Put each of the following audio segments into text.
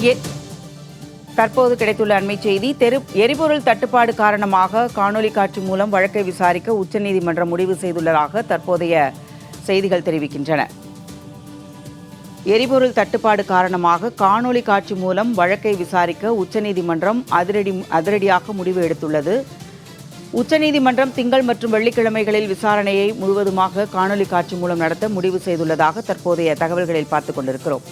எ- தற்போது கிடைத்துள்ள அண்மை செய்தி. எரிபொருள் தட்டுப்பாடு காரணமாக காணொலி காட்சி மூலம் வழக்கை விசாரிக்க உச்சநீதிமன்றம் முடிவு செய்துள்ளதாக தற்போதைய செய்திகள் தெரிவிக்கின்றன. எரிபொருள் தட்டுப்பாடு காரணமாக காணொலி காட்சி மூலம் வழக்கை விசாரிக்க உச்சநீதிமன்றம் அதிரடியாக முடிவு எடுத்துள்ளது. உச்சநீதிமன்றம் திங்கள் மற்றும் வெள்ளிக்கிழமைகளில் விசாரணையை முழுவதுமாக காணொலி காட்சி மூலம் நடத்த முடிவு செய்துள்ளதாக தற்போதைய தகவல்களில் பார்த்துக் கொண்டிருக்கிறோம்.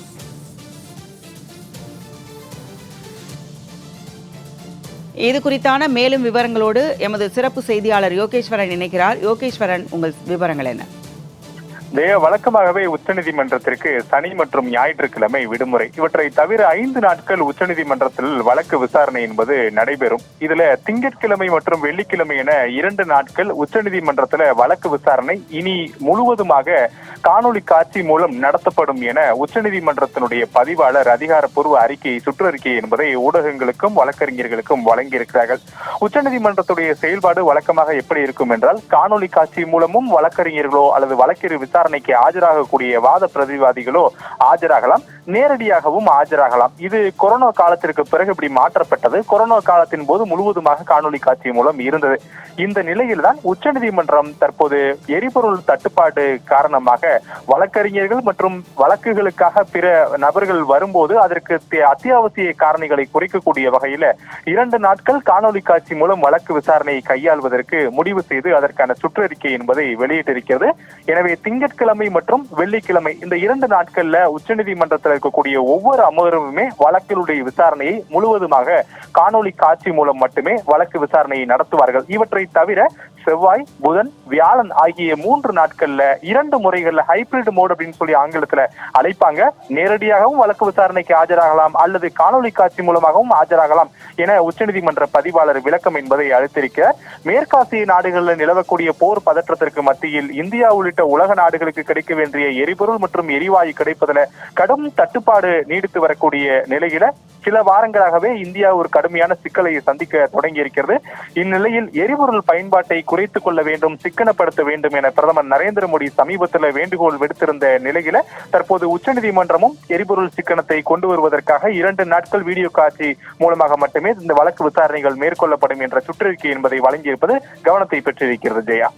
இது குறித்தான மேலும் விவரங்களோடு எமது சிறப்பு செய்தியாளர் யோகேஸ்வரன் இணைக்கிறார். யோகேஸ்வரன், உங்கள் விவரங்கள் என்ன? வழக்கமாகவே உச்சநீதிமன்றத்திற்கு சனி மற்றும் ஞாயிற்றுக்கிழமை விடுமுறை. இவற்றை தவிர 5 நாட்கள் உச்சநீதிமன்றத்தில் வழக்கு விசாரணை என்பது நடைபெறும். இதுல திங்கட்கிழமை மற்றும் வெள்ளிக்கிழமை என 2 நாட்கள் உச்சநீதிமன்றத்தில் வழக்கு விசாரணை இனி முழுவதுமாக காணொலி காட்சி மூலம் நடத்தப்படும் என உச்சநீதிமன்றத்தினுடைய பதிவாளர் அதிகாரப்பூர்வ சுற்றறிக்கை என்பதை ஊடகங்களுக்கும் வழக்கறிஞர்களுக்கும் வழங்கியிருக்கிறார்கள். உச்சநீதிமன்றத்துடைய செயல்பாடு வழக்கமாக எப்படி இருக்கும் என்றால், காணொலி காட்சி மூலமும் வழக்கறிஞர்களோ அல்லது வழக்கறிஞர் விசாரணைக்கு ஆஜராகக்கூடிய வாத பிரதிவாதிகளோ ஆஜராகலாம், நேரடியாகவும் ஆஜராகலாம். இது கொரோனா காலத்திற்கு பிறகு இப்படி மாற்றப்பட்டது. கொரோனா காலத்தின் போது முழுவதுமாக காணொலி காட்சி மூலம் இருந்தது. இந்த நிலையில்தான் உச்சநீதிமன்றம் தற்போது எரிபொருள் தட்டுப்பாடு காரணமாக வழக்கறிஞர்கள் மற்றும் வழக்குகளுக்காக பிற நபர்கள் வரும்போது அதற்கு அத்தியாவசிய காரணிகளை குறைக்கக்கூடிய வகையில 2 நாட்கள் காணொலி காட்சி மூலம் வழக்கு விசாரணையை கையாள்வதற்கு முடிவு செய்து அதற்கான சுற்றறிக்கை என்பதை வெளியிட்டிருக்கிறது. எனவே திங்கட்கிழமை மற்றும் வெள்ளிக்கிழமை இந்த 2 நாட்கள்ல உச்சநீதிமன்றத்தில் இருக்கக்கூடிய ஒவ்வொரு அமர்வுமே வழக்கினுடைய விசாரணையை முழுவதுமாக காணொலி காட்சி மூலம் மட்டுமே வழக்கு விசாரணையை நடத்துவார்கள். இவற்றை தவிர செவ்வாய், புதன், வியாழன் ஆகிய 3 நாட்கள்ல 2 முறைகள்ல ஹைபிரிட் மோட் அப்படின்னு சொல்லி ஆங்கிலத்துல அழைப்பாங்க. நேரடியாகவும் வழக்கு விசாரணைக்கு ஆஜராகலாம் அல்லது காணொலி காட்சி மூலமாகவும் ஆஜராகலாம் என உச்சநீதிமன்ற பதிவாளர் விளக்கம் என்பதை அளித்திருக்க, மேற்காசிய நாடுகளில் நிலவக்கூடிய போர் பதற்றத்திற்கு மத்தியில் இந்தியா உள்ளிட்ட உலக நாடுகளுக்கு கிடைக்க வேண்டிய எரிபொருள் மற்றும் எரிவாயு கிடைப்பதில் கடும் தட்டுப்பாடு நீடித்து வரக்கூடிய நிலையில சில வாரங்களாகவே இந்தியா ஒரு கடுமையான சிக்கலை சந்திக்க தொடங்கி இருக்கிறது. இந்நிலையில் எரிபொருள் பயன்பாட்டை குறைத்துக் கொள்ள வேண்டும், சிக்கனப்படுத்த வேண்டும் என பிரதமர் நரேந்திர மோடி சமீபத்தில் வேண்டுகோள் விடுத்திருந்த நிலையில தற்போது உச்சநீதிமன்றமும் எரிபொருள் சிக்கனத்தை கொண்டு வருவதற்காக 2 நாட்கள் வீடியோ காட்சி மூலமாக மட்டுமே இந்த வழக்கு விசாரணைகள் மேற்கொள்ளப்படும் என்ற சுற்றறிக்கை என்பதை வழங்கியிருப்பது கவனத்தை பெற்றிருக்கிறது. ஜெயா,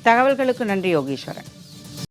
தகவல்களுக்கு நன்றி யோகேஸ்வரன்.